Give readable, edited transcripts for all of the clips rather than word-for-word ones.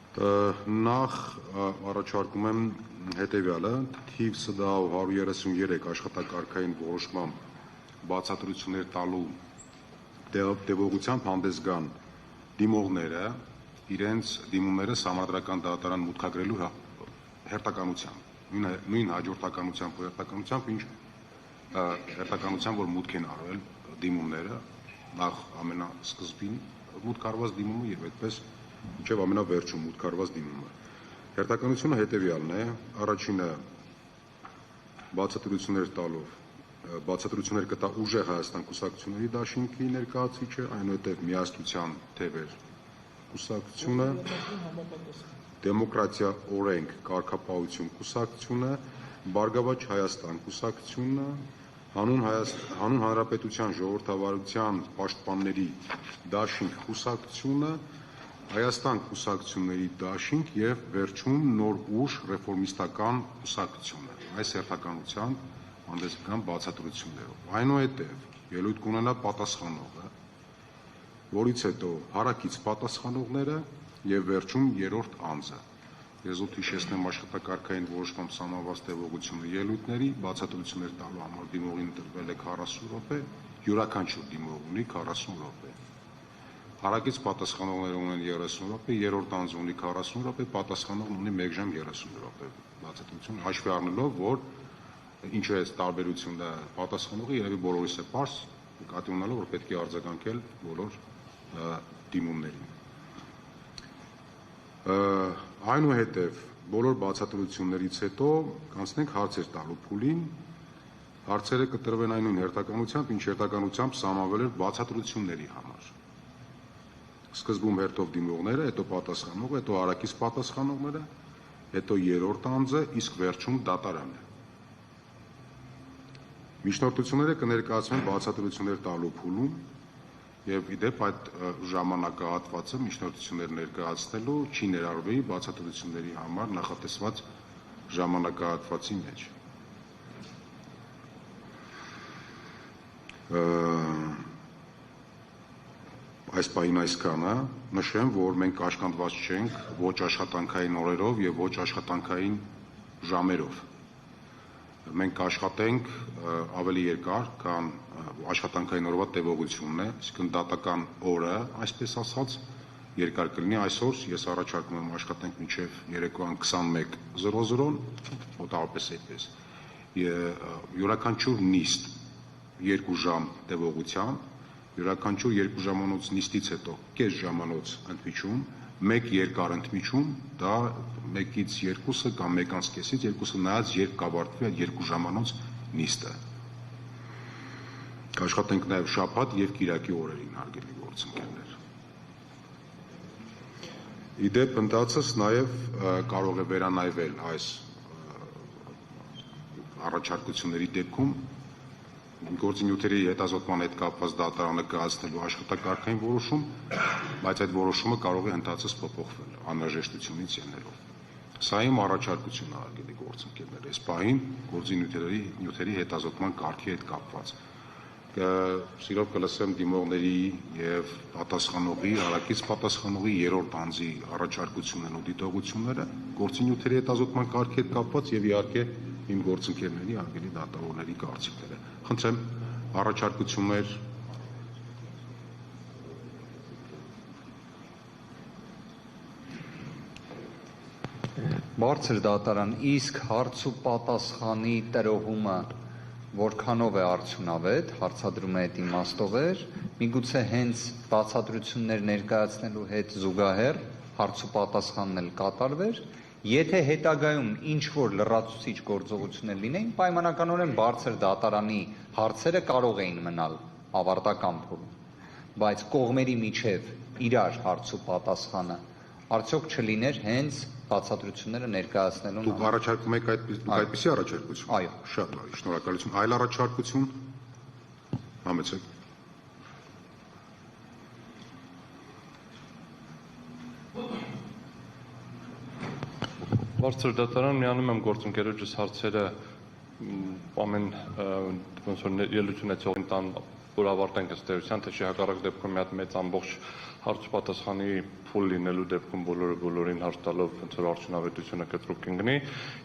Նախ առաջարկում եմ հետևյալը, թիվ ՍԴԱ 133 աշխատակարգային որոշմամբ բացատրություններ տալու տևողությամբ հանդես գան դիմողները իրենց դիմումները Սահմանադրական դատարան մուտքագրելու հերթականությամբ, նույն հաջորդականությամբ ու հերթականությամբ, ինչ հերթականությամբ, որ մուտք են արվել դիմումները, նախ ամենասկզբին մուտք արված դիմումը եւ այդպես մինչև ամենավերջում մուտք արված դիմումը։ Հերթականությունը հետևյալն է, առաջինը բացատրություններ կտա ուժեղ Հայաստան կուսակցությունների դաշինքի ներկայացուցիչը, այնուհետև Միասնության թևեր կուսակցությունը, Դեմոկրատիա օրենք կարգապահություն կուսակցությունը, Բարգավաճ Հայաստան կուսակցությունը, Հանուն Հանրապետության ժողովրդավարության պաշտպանների դաշինք կուսակցությունը, Հայաստան կուսակցությունների դաշինք եւ վերջում Նոր ուժ ռեֆորմիստական կուսակցությունը։ Այս հերթականությամբ հանդես կգան բացատրություններով։ Այնուհետև ելույթ կունենա պատասխանողը, որից հետո հարակից պատասխանողները եւ վերջում երրորդ անձը։ Ես ուտ հիշեցնեմ աշխատակարգային որոշմամբ սահմանված տևողությունը ելույթների, բացատրություններ տալու համար դիմողին տրվել է 40 րոպե, յուրաքանչյուր դիմող ունի 40 րոպե։ Հարակից պատասխանողները ունեն 30 րոպե, երրորդ անձը ունի 40 րոպե, պատասխանողն ունի 1 ժամ 30 րոպե բացատրություն, հաշվի առնելով, որ ինչ է տարբերությունը պատասխանողի երևի բոլորիս է պարզ, նկատի ունենալով, որ պետք է արձագանքել բոլոր դիմումներին։ Այնուհետև բոլոր բացատրություններից հետո կանցնենք հարցեր տալու փուլին, հարցերը կտրվեն այն նույն հերթականությամբ, ինչ հերթականությամբ սահմանվել էր բացատրությունների համար։ Սկզբում հերթով դիմողները, հետո պատասխանողը, հետո հարակից պատասխանողները, հետո երրորդ անձը, իսկ վերջում դատարանը։ Միջնորդությունները կներկայացվեն բացատրություններ տալու փուլում եւ իդեպ այդ ժամանակահատվածը միջնորդություններ ներկայացնելու չի ներառվի բացատրությունների համար նախատեսված ժամանակահատվածի մեջ։ Այս պահին այսքանը, նշեմ, որ մենք կաշկանդված չենք ոչ աշխատանքային օրերով եւ ոչ աշխատանքային ժամերով։ Մենք կաշխատենք ավելի երկար, քան աշխատանքային օրվա տևողությունն է, այսինքն դատական օրը, այսպես ասած, երկար կլինի այսօր, ես առաջարկում եմ աշխատենք մինչև երեկոյան 21:00, մոտավորապես այդպես։ Յուրաքանչյուր նիստ 2 ժամ տևողությամբ, յուրաքանչյուր 2 ժամանոց նիստից հետո կես ժամանոց ընդմիջում, 1 երկար ընդմիջում, դա 1-ից 2-ը կամ 1-ից 2-ը նայած երբ կավարտվի այդ 2 ժամանոց նիստը։ Կաշխատենք նաև շաբաթ եւ կիրակի օրերին, հարգելի գործընկերներ։ Իդեպ ընդհանրապես նաև կարող է վերանայվել այս առաջարկությունների դեպքում գործնյութերի հետազոտման հետ կապված դատարանը կայացնելու աշխատակարգային որոշում, բայց այդ որոշումը կարող է ընդհանրապես փոփոխվել անհրաժեշտությունից ելնելով։ Սա իմ առաջարկությունն է, հարգելի գործընկերներ, այս պահին գործնյութերի հետազոտման կարգի հետ կապված։ Սիրով կլսեմ դիմողների եւ պատասխանողի, հարակից պատասխանողի երրորդ անձի առաջարկություններն ու դիտողությունները գործնյութերի հետազոտման կարգի հետ կապված եւ իհարկե իմ գործընկերների, հարգելի դատավորների կարծիքները։ Խնդրեմ առաջարկություններ Բարձր դատարան, իսկ հարց ու պատասխանի տրոհումը որքանով է արդյունավետ, հարցադրում է այդ իմաստով էր, միգուցե հենց բացատրություններ ներկայացնելու հետ զուգահեռ հարց ու պատասխանն էլ կատարվեր, եթե հետագայում ինչ որ լրացուցիչ գործողություններ լինեին, պայմանականորեն բարձր դատարանի հարցերը կարող էին մնալ ավարտական փուլում, բայց կողմերի միջև իրար հարց ու պատասխանը արդյոք չլիներ հենց բացատրությունները ներկայացնելու Դուք առաջարկում եք այդպիսի առաջարկություն։ Այո։ Շատ լավ, շնորհակալություն։ Այլ առաջարկություն։ Համեցեք։ Բարձր դատարան, միանում եմ գործընկերոջս հարցերը ամեն ոնց որ ելույթ ունեցողին տան, որ ավարտենք ըստ էության, թե չի հակառակ դեպքում մի հատ մեծ ամբողջ հարց ու պատասխանի փուլ լինելու դեպքում բոլորին հարց տալով ոնց որ արդյունավետությունը կտրուկ կընկնի։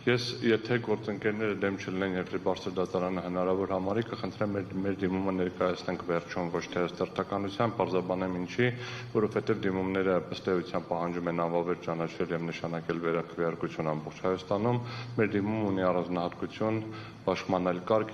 Ես եթե գործընկերները դեմ չլինեն եւ բարձր դատարանը հնարավոր համարի, կխնդրեմ մեր դիմումը ներկայացնենք վերջում, ոչ թե հստակականությամբ, բարձաբանեմ ինչի, որովհետեւ դիմումները ըստ էության պահանջում են անվավեր ճանաչել եւ նշանակել վերակվեարկություն ամբողջ Հայաստանում։ Մեր դիմումը ունի առանձնահատկություն, պաշտպանել կարգ,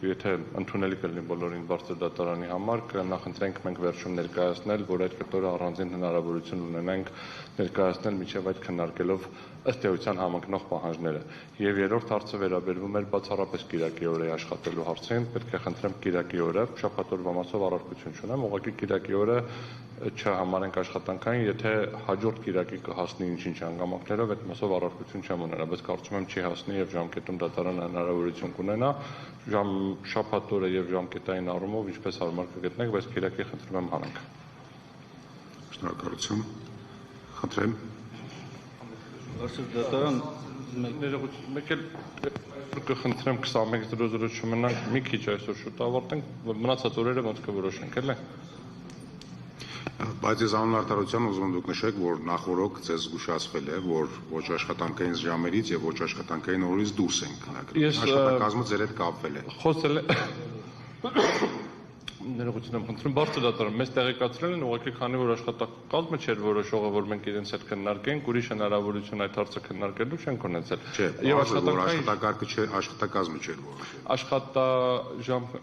եթե ընդունելի կլինի բոլորին բարձր դատարանի համար, կնախընտրենք մենք վերջում ներկայացնել, որ այդ կտորը առանձին հնարավորություն ունենանք ներկայացնել միջև այդ քննարկելով ըստ էության համընկնող պահանջները։ Եվ երրորդ հարցը վերաբերվում էր բացառապես կիրակի օրը աշխատելու հարցին, պետք է խնդրեմ կիրակի օրը, շաբաթ օրվա մասով առարկություն չունեմ, ուղղակի կիրակի օրը չհամարենք աշխատանքային, եթե հաջորդ կիրակի կհասնի ինչ-ինչ հանգամանքներով, այդ մասով առարկություն չեմ ունենա, բայց կարծում եմ չի հասնի եւ ժամկետում դատարանը հնարավորություն կունենա, շաբաթ օրը եւ ժամկետային առումով ինչպես հարմար կգտնենք, բայց կիրակի խնդրում եմ հանենք։ Շնորհակալություն։ Խնդրեմ։ Բարձր դատարան մեկ էլ կխնդրեմ 21:00 չմնանք, մի քիչ այսօր շուտ ավարտենք, որ մնացած օրերը ոնց կորոշենք, էլի։ Բայց ես անուն արդարության ուզում եմ դուք նշեք, որ նախորոք ձեզ զգուշացվել է, որ ոչ աշխատանքային ժամերից եւ ոչ աշխատանքային օրից դուրս են քննարկել։ Աշխատակազմը ձեր հետ կապվել է։ Խոսել է ներողություն եմ խնդրում, բարձր դատարան մեզ տեղեկացրել են, ուղղակի քանի որ աշխատակազմը չէր որոշողը, որ մենք իրենց հետ քննարկենք, ուրիշ հնարավորություն այդ հարցը քննարկելու չենք ունեցել։ Եվ աշխատակարգը չէ, աշխատակազմը չէր որոշել։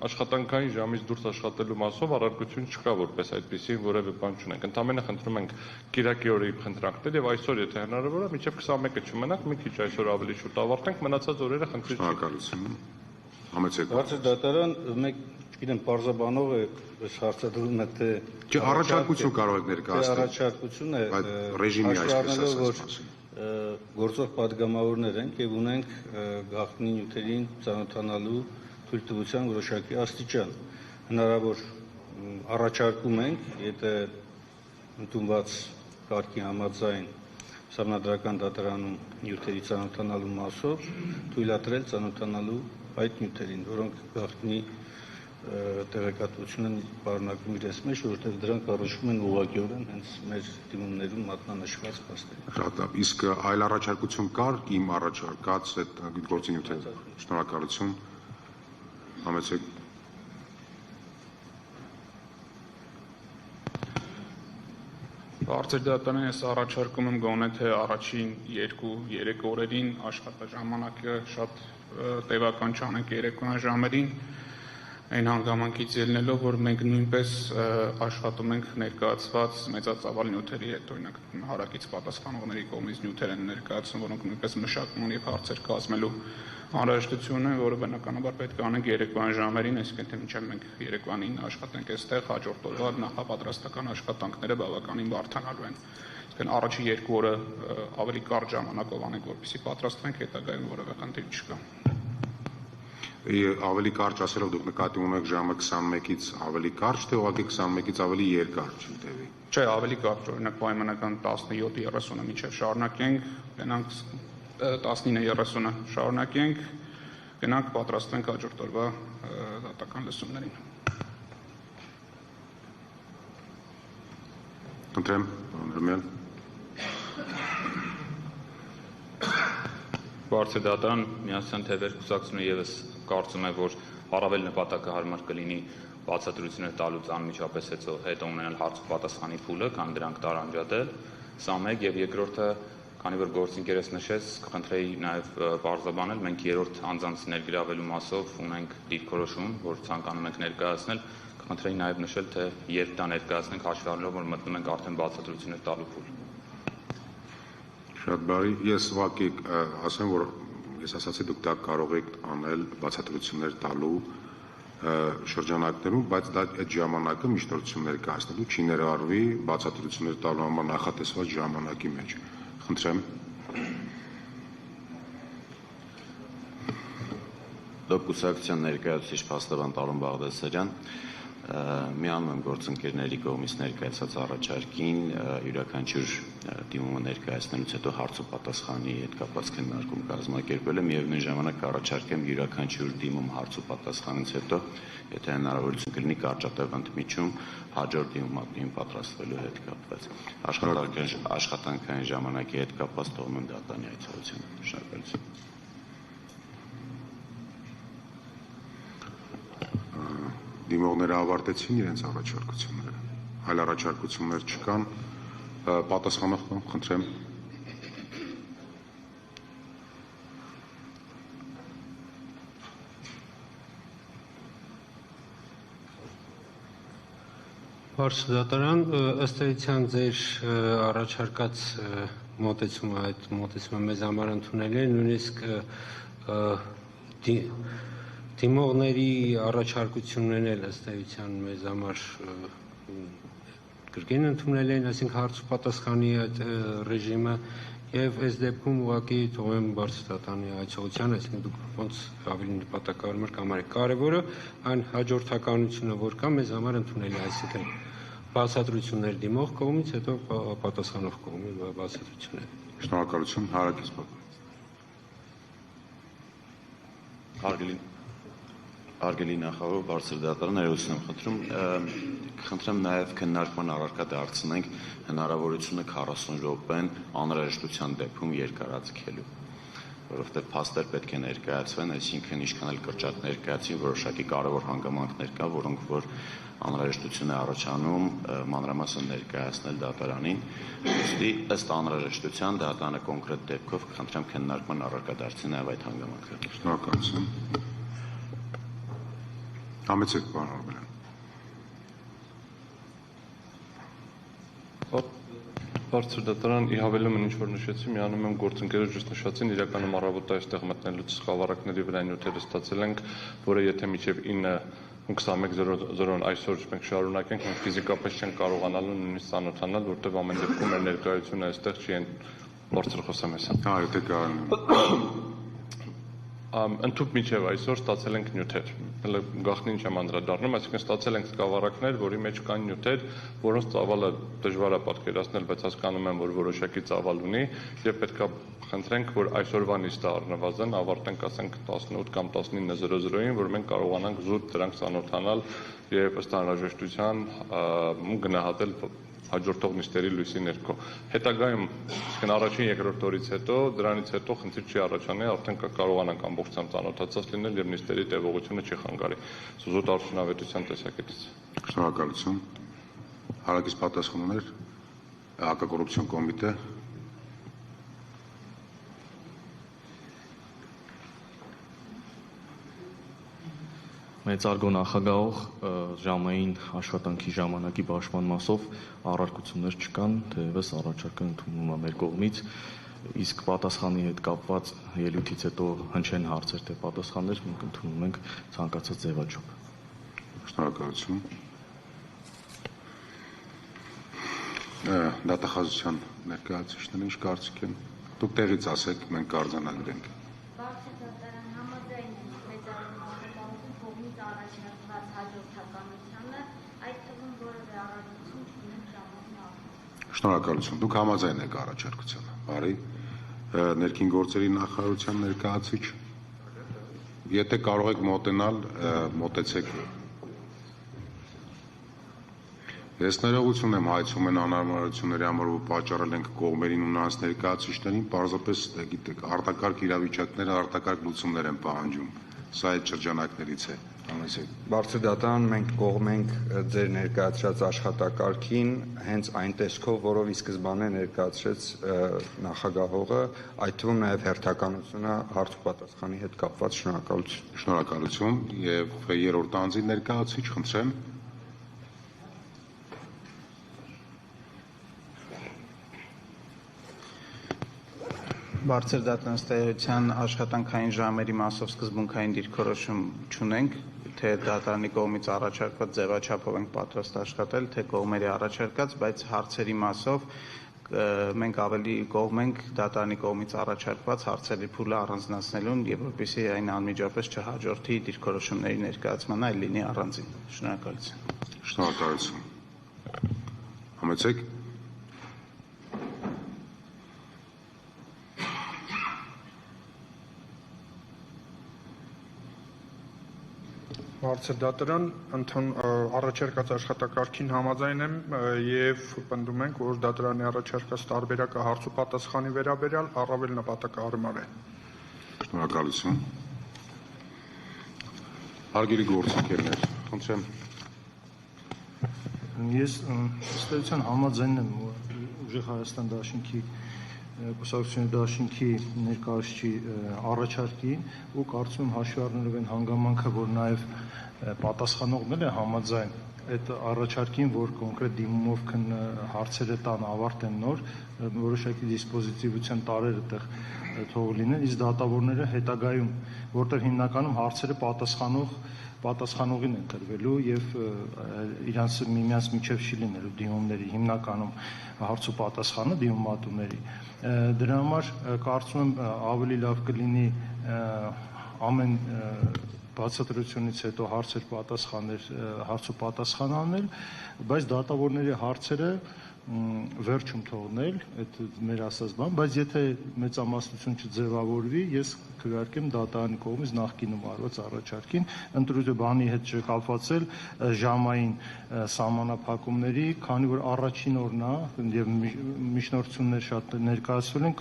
Աշխատանքային ժամից դուրս աշխատելու մասով առարկություն չկա, որպես այդպեսի որևէ բան չունենք։ Ընդամենը խնդրում ենք կիրակի օրը խնդրանքներ եւ այսօր եթե հնարավոր է, մինչեւ 21-ը չմնանք, մի քիչ այսօր ավելի շուտ ավարտենք, մնացած օրերը խնդրի չի։ Շնորհակալություն։ Համեցեք։ Բարձր դատարան մեկ գիտեմ պարզաբանող է այս հարցադրում է թե Չէ, առաջարկություն կարող եք ներկայացնել։ Առաջարկություն է, Այդ ռեժիմի այսպես ասած մասին։ Գործող падգամավորներ ենք եւ ունենք գաղտնի նյութերին ծանոթանալու թույլտվության որոշակի աստիճան։ Հնարավոր առաջարկում ենք, եթե ընդունված կարգի համաձայն Սահմանադրական դատարանում նյութերի ծանոթանալու մասով թույլատրել ծանոթանալու այդ նյութերին, որոնք գաղտնի տեղեկատվություն են պարունակում իրենց մեջ, որովհետև դրանք առնչվում են ուղղակիորեն հենց մեր դիմումներում մատնանշված փաստերի։ Շատ լավ, իսկ այլ առաջարկություն կար իմ առաջարկած այդ գործի նյութերը։ Շնորհակալություն։ Համեցեք։ Բարձր դատարանը ես առաջարկում եմ գոնե թե առաջին 2-3 օրերին աշխատաժամանակը շատ տևական չանենք երեկոյան ժամերին, այն հանգամանքից ելնելով, որ մենք նույնպես աշխատում ենք ներկայացված մեծածավալ նյութերի հետ, օրինակ հարակից պատասխանողների կողմից նյութեր են ներկայացնում, որոնք նույնպես մշակման եւ հարցեր կազմելու անհրաժեշտություն է, որը բնականաբար պետք է անենք երեկոյան ժամերին, այսինքն թե մինչև մենք երեկոյանին աշխատենք այստեղ, հաջորդ օրվա նախապատրաստական աշխատանքները բավականին բարդանալու են։ Այսինքն առաջի 2 օրը ավելի կարճ ժամանակով անենք, որպեսզի պատրաստվենք, հետագայում որևէ խնդիր չկա։ Ավելի կարճ ասելով դուք նկատի ունեք ժամը 21-ից ավելի կարճ, թե ուղղակի 21-ից ավելի երկար չտևի։ Չէ, ավելի կարճ, օրինակ պայմանական 17:30-ը մինչև շարունակենք, գնանք 19:30-ը շարունակենք, գնանք պատրաստվենք հաջորդ օրվա դատական լսումներին։ Խնդրեմ, պարոն Ռմյան։ Բարձր դատարան միասին թևեր կուսակցությունը եւս կարծում է, որ առավել նպատակահարմար կլինի բացատրություններ տալուց անմիջապես հետո ունենալ հարց ու պատասխանի փուլը, քան դրանք տարանջատել։ Սա մեկ եւ երկրորդը, քանի որ գործընկերս նշեց, կխնդրեի նաեւ բարձրաբանել, մենք երրորդ անձանց ներգրավելու մասով ունենք դիրքորոշում, որ ցանկանում ենք ներկայացնել, կխնդրեի նաեւ նշել, թե երբ դա ներկայացնենք, հաշվի առնելով, որ մտնում ենք արդեն բացատրություններ տալու փուլ։ Շատ բարի, ես ուղղակի ասեմ, որ ես ասացի դուք դա կարող եք անել բացատրություններ տալու շրջանակներում, բայց դա այդ ժամանակը միջնորդություններ կայացնելու չի ներառվի բացատրություններ տալու համար նախատեսված ժամանակի մեջ։ Խնդրեմ։ Դոկուսակցիան ներկայացուցիչ փաստաբան Տարոն Բաղդասարյան, միանում եմ գործընկերների կողմից ներկայացած առաջարկին յուրաքանչյուր դիմումը ներկայացնելուց հետո հարց ու պատասխանի հետ կապված քննարկում կազմակերպել եմ եւ նույն ժամանակ կառաջարկեմ յուրաքանչյուր դիմում հարց ու պատասխանից հետո եթե հնարավորություն կլինի կարճատև ընդմիջում հաջորդ դիմումին պատրաստվելու հետ կապված աշխատանքային ժամանակի հետ կապված թողնում եմ դատանի այցելության շնորհակալություն Դիմողները ավարտեցին իրենց առաջարկությունները, այլ առաջարկություններ չկան, պատասխանող խնդրեմ։ Վարչդատարան, ըստ էության ձեր առաջարկած մոտեցումը այդ մոտեցումը մեզ համար ընդունելի է, նույնիսկ դիմողների առաջարկություններն էլ ըստ էության մեզ համար կրկին ընդունելի են, այսինքն հարց ու պատասխանի այդ ռեժիմը եւ այս դեպքում ուղղակի թողեմ բարձրատանի այցողության, այսինքն դուք ոնց ավելի նպատակահարմար կամարեք։ Կարևորը այն հաջորդականությունը, որ կա, մեզ համար ընդունելի է, այսինքն բացատրություններ դիմող կողմից, հետո պատասխանող կողմի բացատրություններ։ Շնորհակալություն, հարակից Հարգելի նախագահ, բարձր դատարան, ներողություն եմ խնդրում, խնդրեմ նաև քննարկման առարկա դարձնենք հնարավորությունը 40 րոպեն անհրաժեշտության դեպքում երկարաձգելու, որովհետև փաստեր պետք է ներկայացվեն, այսինքն ինչքան էլ կրճատ ներկայացին, որոշակի կարևոր հանգամանքներ կա, որոնք որ անհրաժեշտություն է առաջանում մանրամասն ներկայացնել դատարանին, ուստի ըստ անհրաժեշտության դատարանը կոնկրետ դեպքով խնդրեմ քննարկման առարկա դարձնի նաև այդ հանգամանքները։ Շնորհակալություն։ Համեցեք, պարոն Արմենյան։ Բարձր դատարան ի հավելում ինչ որ նշեցի, միանում եմ գործընկերոջ just նշածին, իրականում առավոտը այստեղ մտնելուց խավարակների վրա նյութերը ստացել ենք, որը եթե մինչև 9:21:00 այսօր մենք շարունակենք, մենք ֆիզիկապես չենք կարողանալու նույնիսկ ծանոթանալ, որտեղ ամեն դեպքում մեր ներկայությունը այստեղ չի բարձր խոսեմ ես։ Հա, եթե կարող Ընդհուպ միջև այսօր ստացել ենք նյութեր, գաղտնին չեմ անդրադառնում, այսինքն ստացել ենք սկավառակներ, որի մեջ կան նյութեր, որոնց ծավալը դժվար է պատկերացնել, բայց հասկանում եմ, որ որոշակի ծավալ ունի եւ պետքա խնդրենք, որ այսօրվա նիստը առնվազն ավարտենք, ասենք 18 կամ 19:00-ին, որ մենք կարողանանք զուտ դրանք ծանոթանալ եւ ըստ անհրաժեշտության գնահատել հաջորդող նիստերի լույսի ներքո։ Հետագայում, իսկն առաջին երկրորդ օրից հետո, դրանից հետո խնդիր չի առաջանի, արդեն կարողանանք ամբողջությամբ ծանոթացած լինել եւ նիստերի տևողությունը չի խանգարի։ Զուտ արդյունավետության տեսակետից։ Շնորհակալություն։ Հարակից պատասխաններ հակակոռուպցիոն կոմիտե։ Մեծարգո նախագահող ժամային աշխատանքի ժամանակի պաշտպանմասով առարկություններ չկան, թեևս առաջարկը ընդունվում է մեր կողմից, իսկ պատասխանի հետ կապված ելույթից հետո հնչեն հարցեր թե պատասխաններ, մենք ընդունում ենք ցանկացած ձևաչափ։ Շնորհակալություն։ Դատախազության ներկայացուցիչները ինչ կարծիք են։ Դուք տեղից ասեք, մենք կարձանագրենք։ Շնորհակալություն։ Դուք համաձայն եք առաջարկությանը։ Բարի։ Ներքին գործերի նախարարության ներկայացուցիչ։ Եթե կարող եք մոտենալ, մոտեցեք։ Ես ներողություն եմ հայցում են անհարմարությունների համար, որ պատճառել ենք կողմերին ու նրանց ներկայացուցիչներին, պարզապես գիտեք, արտակարգ իրավիճակները արտակարգ լուծումներ են պահանջում։ Սա այդ շրջանակներից է։ Բարձր դատարան, մենք կողմ ենք ձեր ներկայացրած աշխատակարգին հենց այն տեսքով, որով ի սկզբանե ներկայացրեց նախագահողը, այդ թվում նաև հերթականությունը հարց ու պատասխանի հետ կապված։ Շնորհակալություն։ Շնորհակալություն եւ երրորդ անձի ներկայացուցիչ խնդրեմ։ Բարձր դատանստայության աշխատանքային ժամերի մասով սկզբունքային դիրքորոշում չունենք, թե դատարանի կողմից առաջարկված ձևաչափով ենք պատրաստ աշխատել, թե կողմերի առաջարկած, բայց հարցերի մասով մենք ավելի կողմ ենք դատարանի կողմից առաջարկված հարցերի փուլը առանձնացնելուն եւ որպեսզի այն անմիջապես չհաջորդի դիրքորոշումների ներկայացմանը, այլ լինի առանձին։ Շնորհակալություն։ Շնորհակալություն։ Համեցեք։ Բարձր դատարան առաջարկած աշխատակարգին համաձայն եմ եւ պնդում ենք, որ դատարանի առաջարկած տարբերակը հարց ու պատասխանի վերաբերյալ առավել նպատակահարմար է։ Շնորհակալություն։ Հարգելի գործընկերներ, խնդրեմ։ Ես ըստ էության համաձայն եմ Ուժեղ Հայաստան դաշինքի Կուսակցության դաշինքի ներկայացուցիչի առաջարկին ու կարծում եմ հաշվի առնելով այն հանգամանքը, որ նաև պատասխանողն է համաձայն այդ առաջարկին, որ կոնկրետ դիմումով հարցերը տան ավարտեն նոր, որոշակի դիսպոզիտիվության տարեր այդտեղ թող լինեն, իսկ դատավորները հետագայում, որտեղ հիմնականում հարցերը պատասխանողին են տրվելու եւ իրանց միմյանց միջև չի լինելու դիմումների հիմնականում հարց ու պատասխանը դիմումատուների դրա համար կարծում եմ ավելի լավ կլինի ամեն բացատրությունից հետո հարց ու պատասխան անել, բայց դատավորների հարցերը վերջում թողնել, այդ մեր ասած բան, բայց եթե մեծամասնություն չձևավորվի, ես քվեարկեմ դատարանի կողմից նախկինում արված առաջարկին, ընտրույթը բանի հետ չկապվածել ժամային սահմանափակումների, քանի որ առաջին օրն է եւ միջնորդություններ շատ ներկայացվել են,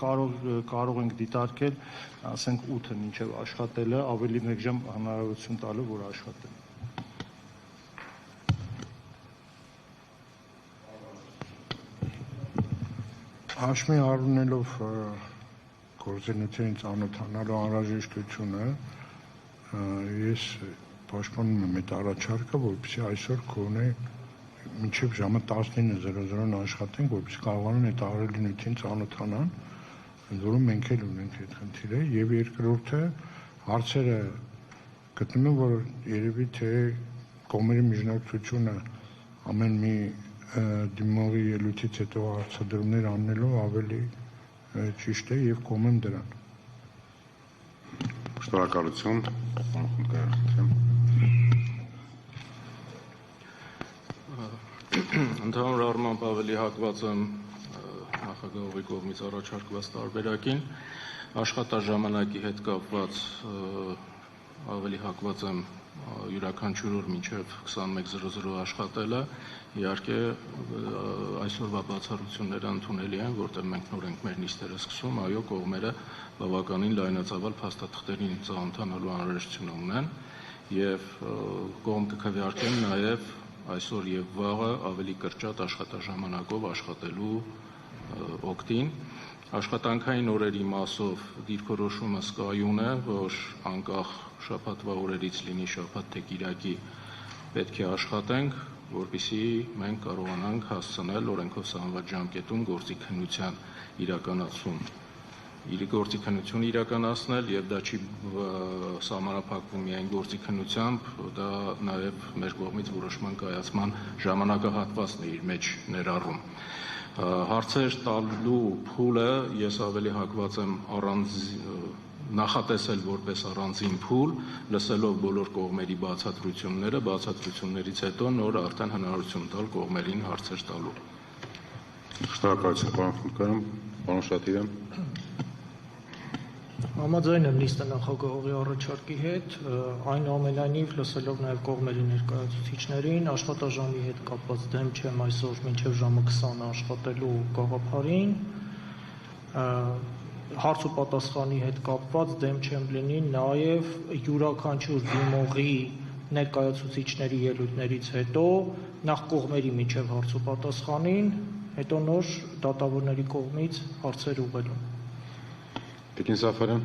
կարող ենք դիտարկել, ասենք 8-ը մինչեւ աշխատելը, ավելի 1 ժամ հնարավորություն տալու, որ աշխատեն։ Հաշվի առնելով գործունեությունից ծանոթանալու անհրաժեշտությունը, ես պաշտպանում եմ այդ առաջարկը, որպեսզի այսօր կողմը մինչև ժամը 19:00-ն աշխատենք, որպեսզի կարողանան այդ աղերելությունից ծանոթանան, որում մենք էլ ունենք այդ խնդիրը, եւ երկրորդը հարցերը գտնում եմ, որ երևի թե կողմերի միջնակցությունը ամեն մի դիմողի ելույթից հետո հարցադրումներ անելով ավելի ճիշտ է եւ կողմ եմ դրան։ Շնորհակալություն։ Ընդհանուր առմամբ ավելի հակված եմ նախագահի կողմից առաջարկված տարբերակին, աշխատաժամանակի հետ կապված ավելի հակված եմ յուրաքանչյուր օր մինչև 21:00 աշխատելը, իհարկե այսօրվա բացառությունները ընդունելի են, որտեղ մենք նոր ենք մեր նիստերը սկսում, այո, կողմերը բավականին լայնածավալ փաստաթղթերին ծանոթանալու անհրաժեշտություն ունեն եւ կողմ կքվեարկեն նաեւ այսօր եւ վաղը ավելի կրճատ աշխատաժամանակով աշխատելու օգտին։ Աշխատանքային օրերի մասով դիրքորոշումը սկայուն է, որ անկախ շաբաթվա օրերից լինի շաբաթ թե կիրակի պետք է աշխատենք, որպեսզի մենք կարողանանք հասցնել օրենքով սահմանված ժամկետում գործիքնության իրականացնել եւ դա չի սահմանափակվում միայն գործիքնությամբ, դա նաեւ մեր կողմից որոշման կայացման ժամանակահատվածն է իր մեջ ներառում։ Հարցեր տալու փուլը ես ավելի հակված եմ նախատեսել որպես առանձին փուլ, լսելով բոլոր կողմերի բացատրությունները, բացատրություններից հետո նոր արդեն հնարավորություն տալ կողմերին հարցեր տալու։ Շնորհակալություն, պարոն Խուլկարյան, պարոն Շատիրյան։ Համաձայն եմ նիստը նախագահի առաջարկի հետ, այնուամենայնիվ լսելով նաև կողմերի ներկայացուցիչներին, աշխատաժամի հետ կապված դեմ չեմ այսօր մինչև ժամը 20 աշխատելու գաղափարին, հարց ու պատասխանի հետ կապված դեմ չեմ լինի նաև յուրաքանչյուր դիմողի ներկայացուցիչների ելույթներից հետո նախ կողմերի մինչև հարց ու պատասխանին, հետո նոր դատավորների կողմից հարցեր ուղղելուն։ Տիկին Սաֆարյան։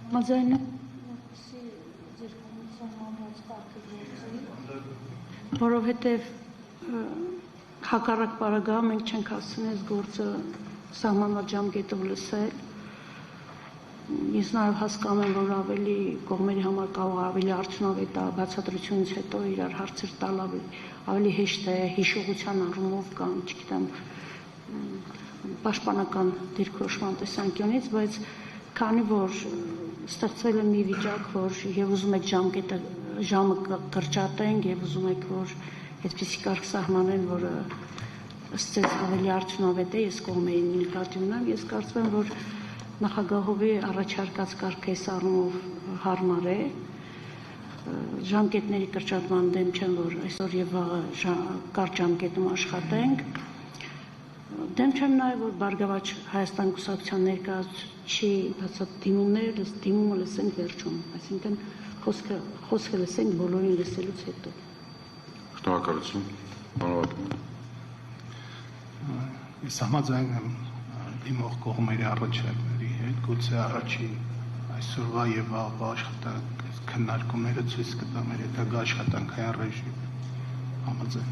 Համաձայն եմ, որպեսզի ձեր կողմից համաձայն կարգը գործի, որովհետև հակառակ պարագայում մենք չենք հասցնի այս գործը սահմանված ժամկետով լսել։ Ես նաև հասկանում եմ, որ ավելի կողմերի համար կարող ավելի արդյունավետ է բացատրությունից հետո իրար հարցեր տալ ավելի հեշտ է հիշողության առումով կամ, չգիտեմ, պաշտպանական դիրքորոշման տեսանկյունից, բայց քանի որ ստեղծվել է մի վիճակ, որ եւ ուզում եք ժամը կրճատենք եւ ուզում եք, որ այդպիսի կարգ սահմանեն, որը ըստ ձեզ ավելի արդյունավետ է, ես կողմերի նկատի ունեմ, ես կարծում եմ, որ նախագահովի առաջարկած կարգը այս առումով հարմար է, ժամկետների կրճատման դեմ չեմ, որ այսօր եւ վաղը կարճ ժամկետում աշխատենք, դեմ չեմ նաեւ, որ Բարգավաճ Հայաստան կուսակցության ներկայացուցիչի դիմումը լսենք վերջում, այսինքն խոսքը լսենք բոլորին լսելուց հետո։ Շնորհակալություն, պարոն Ես համաձայն եմ դիմող կողմերի առաջարկների հետ, գուցե առաջին այսօրվա եւ վաղվա քննարկումները ցույց կտա մեր հետագա աշխատանքային ռեժիմ։ Համաձայն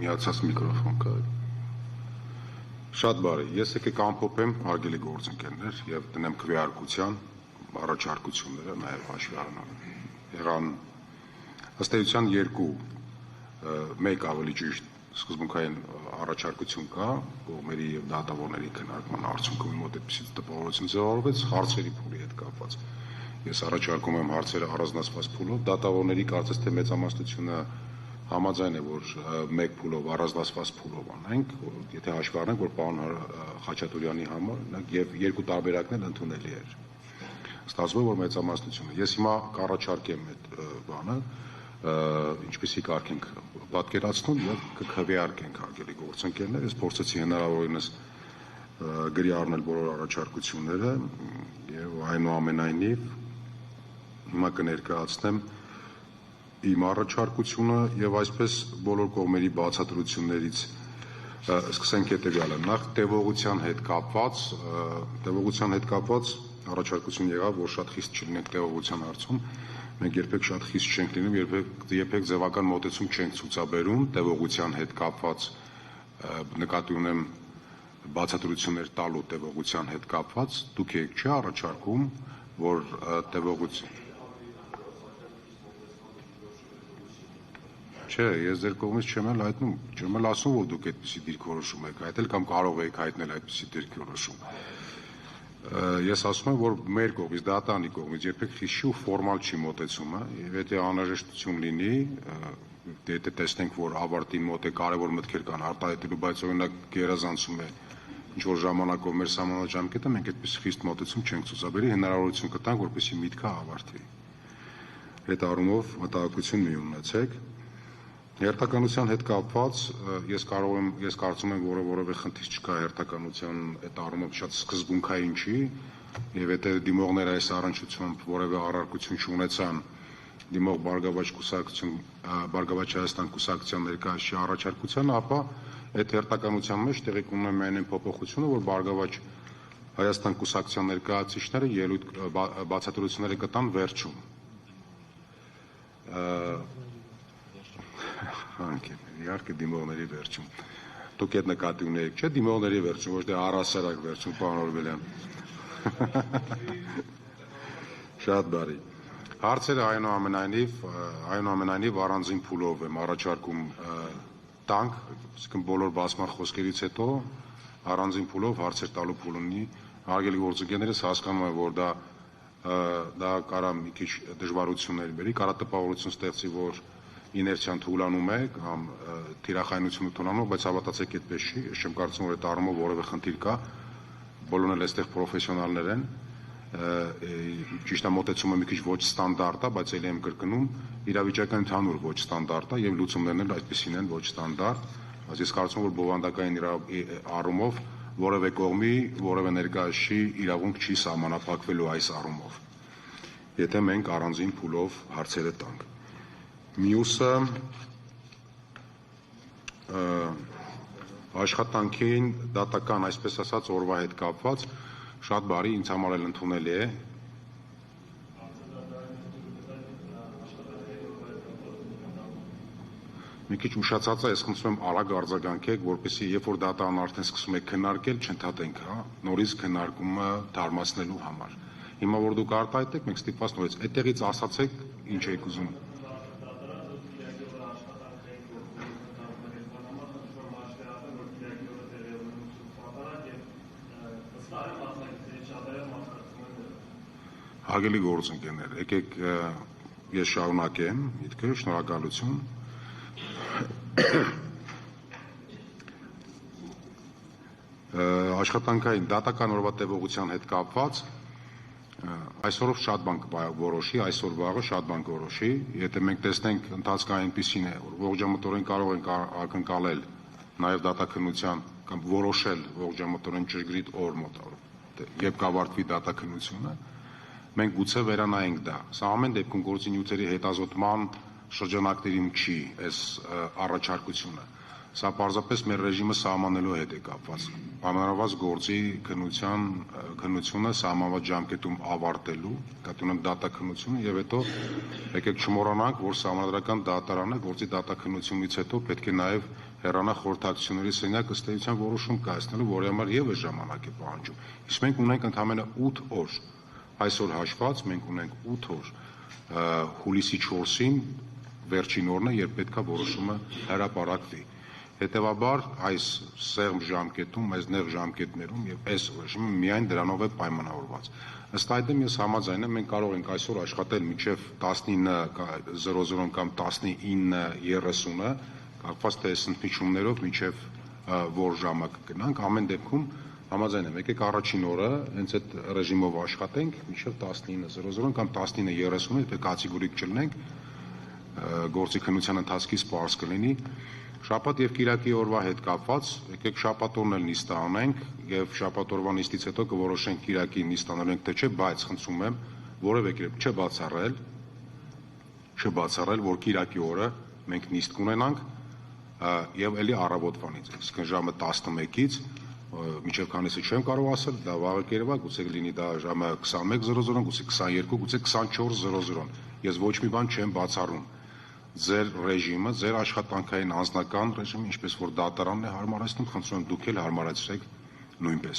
միացած միկրոֆոն կա։ Շատ բարի, ես եկեք ամփոփեմ հարգելի գործընկերներ եւ տնեմ քվեարկության առաջարկությունները նաեւ հաշվի առնելով։ Եղան ըստ էության մեկ ավելի ճիշտ սկզբունքային առաջարկություն կա կողմերի եւ դատավորների քննարկման արդյունքում մոտ այդպիսի տպավորություն ձևավորվեց հարցերի փուլի հետ կապված։ Ես առաջարկում եմ հարցերը առանձնացված փուլով, դատավորների կարծես թե մեծամասնությունը համաձայն է, որ մեկ փուլով, առանձնացված փուլով անենք, եթե հաշվի առնենք, որ պարոն Խաչատուրյանի համար եւ երկու տարբերակն էլ ընդունելի էր։ Ստացվում է, որ մեծամասնությունը։ Ես հիմա կառաջարկեմ այդ բանը, ինչպեսի կարգ ենք պատկերացնում եւ կքվեարկենք հարգելի գործընկերներ, ես փորձեցի հնարավորինս գրի առնել բոլոր առաջարկությունները եւ այնուամենայնիվ հիմա կներկայացնեմ իմ առաջարկությունը եւ այսպես բոլոր կողմերի բացատրություններից սկսենք հետեւյալը նախ տևողության հետ կապված առաջարկություն եղավ որ շատ խիստ չլինենք տևողության հարցում մենք երբեք շատ խիստ չենք լինում երբեք ձևական մոտեցում չենք ցուցաբերում տևողության հետ կապված նկատի ունեմ բացատրություններ տալու տևողության հետ կապված դուք եք չէ առաջարկում որ տևողություն Չէ, ես ձեր կողմից չեմ էլ հայտնում, չեմ էլ ասում, որ դուք այդպիսի դիրքորոշում եք հայտնել կամ կարող եք հայտնել այդպիսի դիրքորոշում։ Ես ասում եմ, որ մեր կողմից, դատանի կողմից երբեք խիստ ու ֆորմալ չի մոտեցումը, եւ եթե անհրաժեշտություն լինի, եթե տեսնենք, որ ավարտին մոտ է կարևոր մտքեր կան արտահայտելու, բայց օրինակ գերազանցում է ինչ որ ժամանակով մեր սահմանաժամկետը, մենք այդպես խիստ մոտեցում չենք ցուցաբերի, հնարավորություն կտանք, որպեսզի միտքը ավարտվի։ Այդ առումով մտահոգություն մի ունեցեք։ Հերթականության հետ կապված ես կարծում եմ որևէ խնդիր չկա հերթականության այդ առումով շատ սկզբունքային չի եւ եթե դիմողները այս առնչությամբ որևէ առարկություն չունեցան դիմող Բարգավաճ Հայաստան կուսակցության ներկայացուցիչի առաջարկության, ապա այդ հերթականության մեջ տեղի կունենա միայն այն փոփոխությունը, որ Բարգավաճ Հայաստան կուսակցության ներկայացուցիչները ելույթ բացատրությունները կտան վերջում։ Իհարկե դիմողների վերջում։ Դուք այդ նկատի ունեք, չէ՞, դիմողների վերջում, ոչ թե առհասարակ վերջում, պարոն Օրբելյան։ Շատ բարի։ Հարցերը այնուամենայնիվ առանձին փուլով եմ առաջարկում տանք, այսինքն բոլոր բացման խոսքերից հետո առանձին փուլով հարցեր տալու փուլ ունի։ Հարգելի գործընկերներս հասկանում եմ, որ դա կարա մի քիչ դժվարություններ բերի, կարա տպավորություն ստեղծի, որ իներցիան թուլանում է կամ թիրախայնությունը թուլանում, բայց հավատացեք այդպես չի, ես չեմ կարծում, որ այդ առումով որևէ խնդիր կա, բոլորն էլ այստեղ պրոֆեսիոնալներ են, ճիշտ է մոտեցումը մի քիչ ոչ ստանդարտ է, բայց ելի եմ կրկնում, իրավիճակը ընդհանուր ոչ ստանդարտ է եւ լուծումներն էլ այդպեսին են ոչ ստանդարտ, բայց ես կարծում եմ, որ բովանդակային առումով որևէ կողմի, որևէ ներկայացուցիչի իրավունք չի սահմանափակվելու այս առումով, եթե մենք առանձին փուլով հարցերը տանք։ Մյուսը աշխատանքին դատական, այսպես ասած, օրվա հետ կապված շատ բարի ինձ համար էլ ընդունելի է։ Մի քիչ ուշացած է, ես խնդրում եմ արագ արձագանքեք, որպեսզի երբ որ դատարան արդեն սկսում եք քննարկել, չընդհատենք, հա, նորից քննարկումը թարմացնելու համար։ Հիմա որ դուք արտահայտեք, մենք ստիպված նորից այդտեղից ասացեք, ինչ եք ուզում։ Հարգելի գործընկերներ, եկեք ես շարունակեմ միտքը, շնորհակալություն։ Աշխատանքային դատական օրվա տևողության հետ կապված այսօրով շատ բան կորոշի, այսօր վաղը շատ բան կորոշի, եթե մենք տեսնենք ընթացքը այնպիսին է, որ ողջամտորեն կարող ենք ակնկալել նաև դատաքննության կամ որոշել ողջամտորեն ճշգրիտ օր մոտավոր, երբ կավարտվի դատաքննությունը, մենք գուցե վերանայենք դա։ Սա ամեն դեպքում գործի նյութերի հետազոտման շրջանակներին չի այս առաջարկությունը։ Սա պարզապես մեր ռեժիմը սահմանելու հետ է կապված։ Պայմանավորված գործի քննությունը սահմանված ժամկետում ավարտելու, կատարում դատաքննությունը եւ հետո եկեք չմոռանանք, որ սահմանադրական դատարանը գործի դատաքննությունից հետո պետք է նաեւ հեռանա խորհրդակցությունների սենյակ ըստ էության որոշում կայացնելու, որի համար եւս ժամանակ է պահանջում։ Իսկ մենք ունենք ընդամենը 8 օր, այսօր հաշված մենք ունենք 8 օր, հուլիսի 4-ին վերջին օրն է, երբ պետքա որոշումը հրապարակվի։ Հետևաբար այս սեղմ ժամկետում, այս նեղ ժամկետներում եւ այս ռեժիմը միայն դրանով է պայմանավորված։ Ըստ այդմ ես համաձայն եմ, մենք կարող ենք այսօր աշխատել մինչեւ 19:00 կամ 19:30-ը, կապված թե այս ընդմիջումներով մինչեւ որ ժամը կգնանք, ամեն դեպքում համաձայն եմ, եկեք առաջին օրը հենց այդ ռեժիմով աշխատենք մինչեւ 19:00 կամ 19:30-ը, եթե կատեգորիկ չլինենք, գործի քննության ընթացքից պարզ կլինի։ Շաբաթ եւ Կիրակի օրվա հետ կապված, եկեք շաբաթ օրն էլ նիստը անենք եւ շաբաթ օրվա նիստից հետո կորոշենք Կիրակի նիստ անելու ենք թե չէ, բայց խնդրում եմ որևէ կերպ չբացառել, որ Կիրակի օրը մենք նիստ կունենանք եւ ելի առավոտվանից, իսկ ժամը 11-ից մինչեւ քանիսը չեմ կարող ասել, դա վաղը կերևա, գուցե լինի դա ժամը 21:00, գուցե 22, գուցե 24:00։ Ես ոչ մի բան չեմ բացառում։ Ձեր ռեժիմը, ձեր աշխատանքային անձնական ռեժիմը, ինչպես որ դատարանն է հարմարեցնում, խնդրում եմ դուք էլ հարմարեցրեք նույնպես։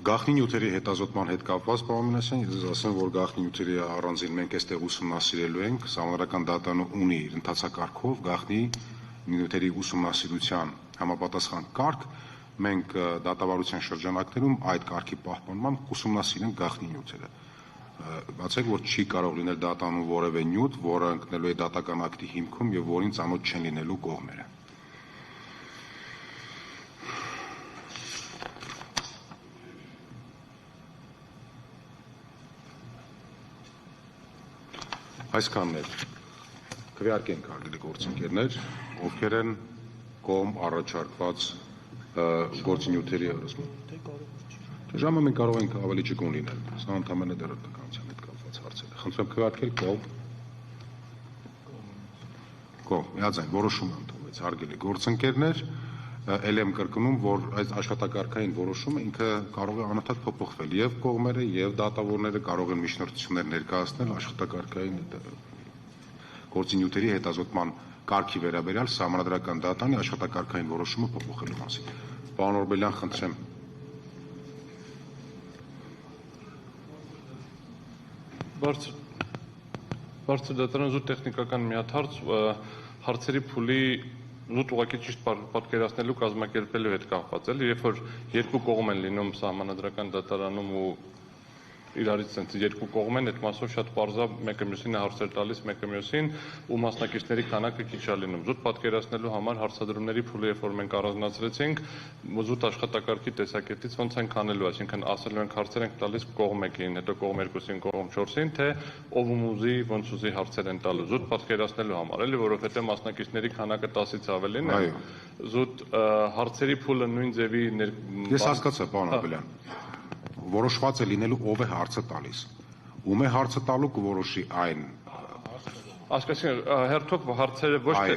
Գաղտնի նյութերի հետազոտման հետ կապված, պարոն Մինասյան, ես ասեմ, որ գաղտնի նյութերի առանձին մենք այստեղ ուսումնասիրելու ենք, Սահմանադրական դատարանը ունի իր ընթացակարգով գաղտնի նյութերի ուսումնասիրության համապատասխան կարգ, մենք դատավարության շրջանակներում այդ կարգի պահպանման կուսումնասիրենք գաղտնի նյութերը։ Բացեք, որ չի կարող լինել դատանում որևէ նյութ, որը ընկնելու է դատական ակտի հիմքում եւ որին ծանոթ չեն լինելու կողմերը։ Այսքանն է։ Քվեարկենք հարգելի գործընկերներ, ովքեր են կողմ առաջարկված գործի նյութերի հրոսման։ Ժամը մենք կարող ենք ավելի ճկուն լինել, սա ընդամենը դերակատարության հետ կապված հարցեր է։ Խնդրում եմ քվեարկել կողմ, միաձայն որոշում ընդունվեց, հարգելի գործընկերներ, ել եմ կրկնում, որ այս աշխատակարգային որոշումը ինքը կարող է անընդհատ փոփոխվել, եւ կողմերը եւ դատավորները կարող են միջնորդություններ ներկայացնել աշխատակարգային գործի նյութերի հետազոտման կարգի վերաբերյալ Սահմանադրական դատարանի աշխատակարգային որոշումը փոփոխելու մասին։ Պարոն Օրբելյան, խնդրեմ։ Բարձր դատարան զուտ տեխնիկական մի հատ հարց, հարցերի փուլի զուտ ուղղակի ճիշտ պատկերացնելու կազմակերպելու հետ կապված է, երբ որ երկու կողմ են լինում Սահմանադրական դատարանում ու իրարից ցենց երկու կողմ են, այդ մասով շատ པարզ է, մեկը մյուսին է հարցեր տալիս, մեկը մյուսին ու մասնակիցների քանակը քիչ է լինում։ Զուտ պատկերացնելու համար հարցադրումների փուլը երբ որ մենք առանձնացրեցինք, զուտ աշխատակարգի տեսակետից ոնց ենք անելու, այսինքն ասելու ենք հարցեր ենք տալիս կողմ մեկին, հետո կողմ երկուսին, կողմ 4-ին, թե ով ուզի, ոնց ուզի հարցեր են տալու։ Զուտ պատկերացնելու համար, էլի, որովհետեւ մասնակիցների քանակը 10-ից ավելին է։ Զուտ հարցերի փուլը նույն ձևի Ես հասկացա, պարոն Աբելյան։ Որոշված է լինելու ով է հարցը տալիս։ Ում է հարցը տալու կորոշի այն։ Ասկասին հերթով հարցերը ոչ թե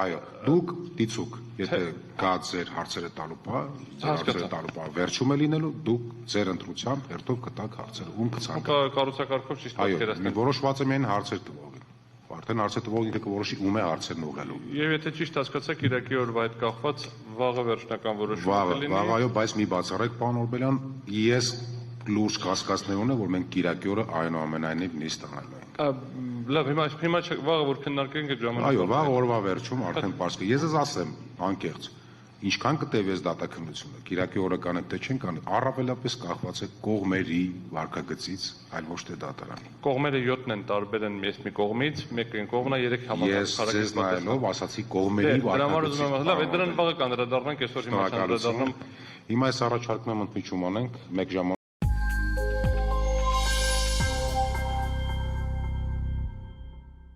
այո, դուք դիցուկ, եթե կա ձեր հարցերը տալու բան, վերջում է լինելու, դուք ձեր ընտրությամբ հերթով կտաք հարցերը, ում կցանկանաք։ Կառուցակարգով ճիշտ պատկերացնել։ Այո, որոշված է միայն հարցեր տվողին։ Արդեն հարցը տվողին ինքը կորոշի ում է հարցերն ուղղելու։ Եվ եթե ճիշտ հասկացա, Կիրակի օրվա հետ կախված վաղը վերջնական որոշումը կլինի։ Վաղ, այո, բայց մի բացառեք, պարոն Օրբելյան, ես լուրջ կասկածներ ունեմ, որ մենք Կիրակի օրը այնուամենայնիվ նիստ անելու ենք։ Լավ, հիմա վաղը որ քննարկենք այդ ժամանակ։ Այո, վաղ օրվա վերջում արդեն պարզ կլինի։ Ես ասեմ անկեղծ, Ինչքան կտևես դատաքննությունը, Կիրակի օրը կանեն թե չեն կան, առավելապես կախված է կողմերի վարքագծից, այլ ոչ թե դատարանի։ Կողմերը 7-ն են տարբեր են մի կողմից, մեկը կողմն է 3 Ես ձեզ նայելով ասացի կողմերի վարքագծից։ Լավ, դրան վաղը կանդրադառնանք, այսօր հիմա կանդրադառնամ։ Հիմա այս առաջարկում եմ ընդմիջում անենք 1 ժամ